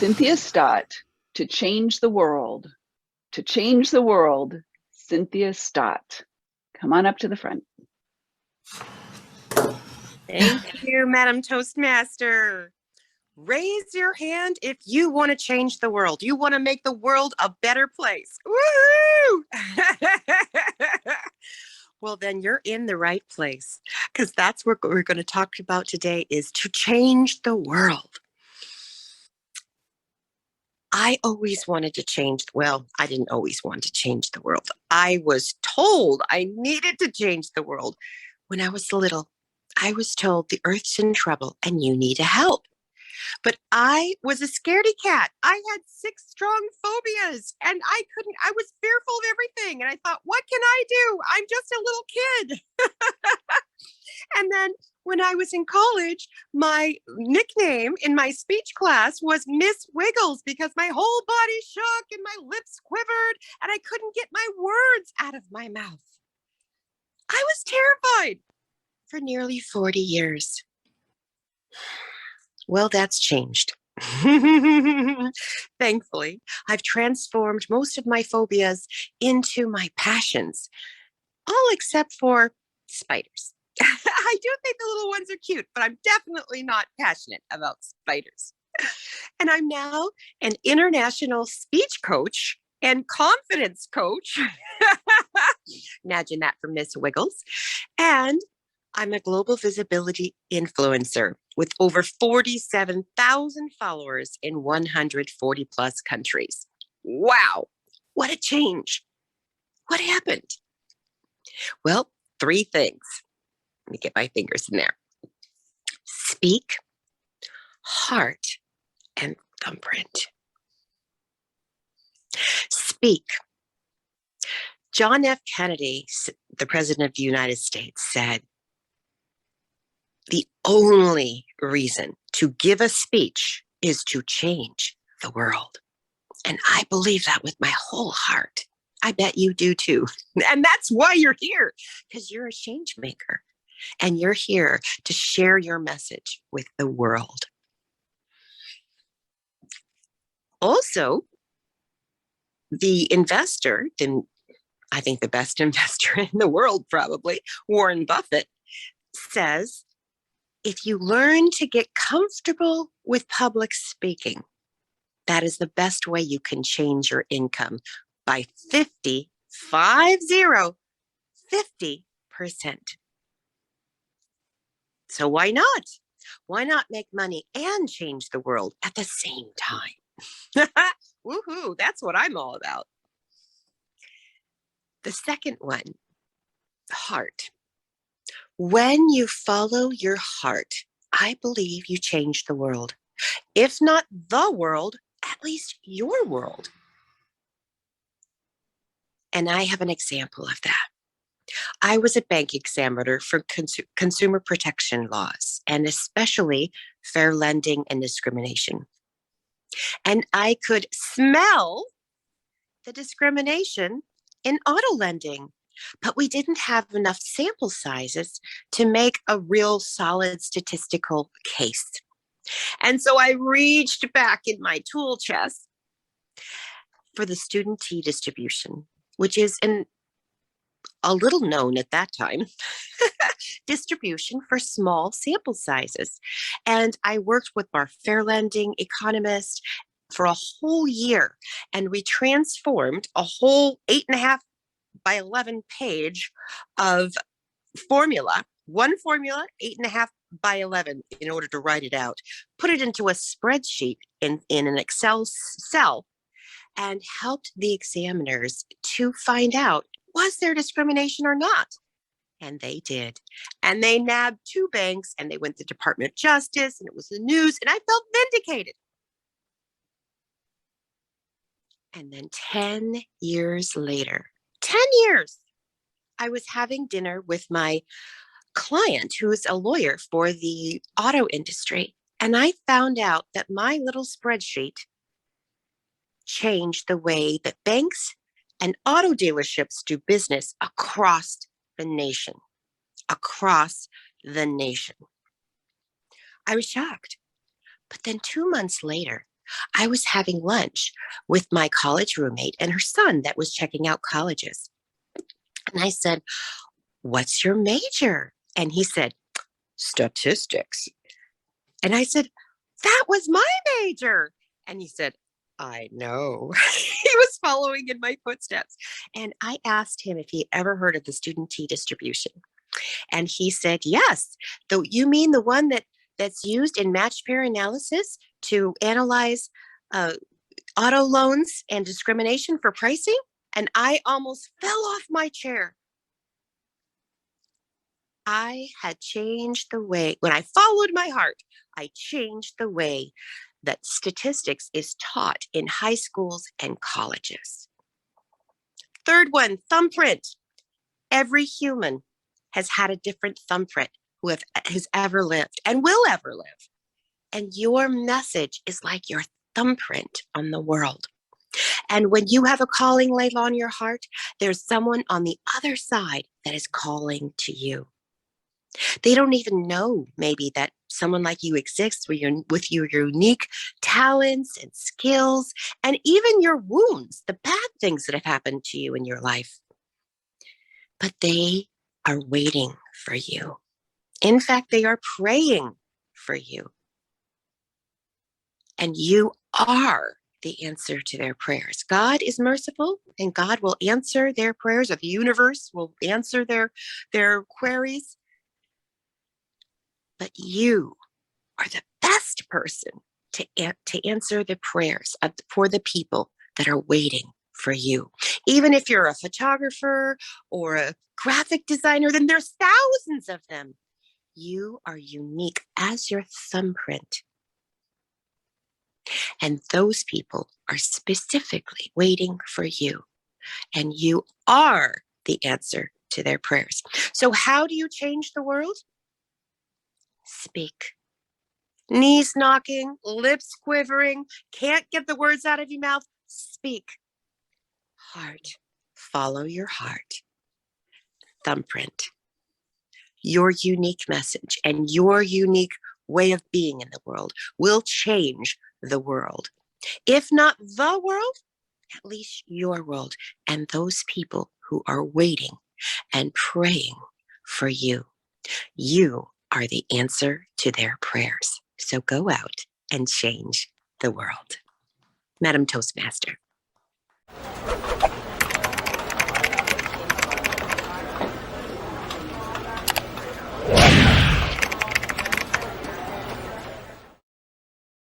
Cynthia Stott, to change the world. To change the world, Cynthia Stott. Come on up to the front. Thank you, Madam Toastmaster. Raise your hand if you want to change the world. You want to make the world a better place. Woohoo! Well, then you're in the right place, because that's what we're going to talk about today, is to change the world. I always wanted to change. Well, I didn't always want to change the world. I was told I needed to change the world. When I was little, I was told the earth's in trouble and you need help. But I was a scaredy cat. I had 6 strong phobias and I was fearful of everything. And I thought, what can I do? I'm just a little kid. And then when I was in college, my nickname in my speech class was Miss Wiggles, because my whole body shook and my lips quivered and I couldn't get my words out of my mouth. I was terrified for nearly 40 years. Well, that's changed. Thankfully, I've transformed most of my phobias into my passions, all except for spiders. I do think the little ones are cute, but I'm definitely not passionate about spiders. And I'm now an international speech coach and confidence coach. Imagine that for Miss Wiggles. And I'm a global visibility influencer with over 47,000 followers in 140 plus countries. Wow, what a change. What happened? Well, 3 things. Let me get my fingers in there. Speak, heart, and thumbprint. Speak. John F. Kennedy, the President of the United States, said, the only reason to give a speech is to change the world. And I believe that with my whole heart. I bet you do too. And that's why you're here, because you're a change maker. And you're here to share your message with the world. Also, the investor, I think the best investor in the world probably, Warren Buffett, says, if you learn to get comfortable with public speaking, that is the best way you can change your income by 50%. So why not? Why not make money and change the world at the same time? Woohoo, that's what I'm all about. The second one, heart. When you follow your heart, I believe you change the world. If not the world, at least your world. And I have an example of that. I was a bank examiner for consumer protection laws, and especially fair lending and discrimination. And I could smell the discrimination in auto lending, but we didn't have enough sample sizes to make a real solid statistical case. And so I reached back in my tool chest for the student T distribution, which is a little known at that time, distribution for small sample sizes. And I worked with our fair lending economist for a whole year, and we transformed a whole 8.5 by 11 page of formula, one formula, 8.5 by 11, in order to write it out, put it into a spreadsheet in an Excel cell, and helped the examiners to find out, was there discrimination or not? And they did. And they nabbed 2 banks, and they went to the Department of Justice, and it was the news, and I felt vindicated. And then 10 years later, 10 years, I was having dinner with my client, who is a lawyer for the auto industry. And I found out that my little spreadsheet changed the way that banks and auto dealerships do business across the nation. Across the nation. I was shocked. But then 2 months later, I was having lunch with my college roommate and her son that was checking out colleges. And I said, "What's your major?" And he said, "Statistics." And I said, "That was my major." And he said, "I know." He was following in my footsteps. And I asked him if he ever heard of the student T distribution. And he said, "Yes. Though you mean the one that's used in matched pair analysis to analyze auto loans and discrimination for pricing?" And I almost fell off my chair. I had changed the way, when I followed my heart, I changed the way that statistics is taught in high schools and colleges. Third one, thumbprint. Every human has had a different thumbprint has ever lived and will ever live. And your message is like your thumbprint on the world. And when you have a calling laid on your heart, there's someone on the other side that is calling to you. They don't even know maybe that someone like you exists with your unique talents and skills and even your wounds, the bad things that have happened to you in your life. But they are waiting for you. In fact, they are praying for you. And you are the answer to their prayers. God is merciful and God will answer their prayers, or the universe will answer their queries. But you are the best person to answer the prayers for the people that are waiting for you. Even if you're a photographer or a graphic designer, then there's thousands of them. You are unique as your thumbprint. And those people are specifically waiting for you. And you are the answer to their prayers. So how do you change the world? Speak. Knees knocking, lips quivering, can't get the words out of your mouth. Speak. Heart. Follow your heart. Thumbprint. Your unique message and your unique way of being in the world will change the world. If not the world, at least your world and those people who are waiting and praying for you. You are the answer to their prayers. So go out and change the world. Madam Toastmaster.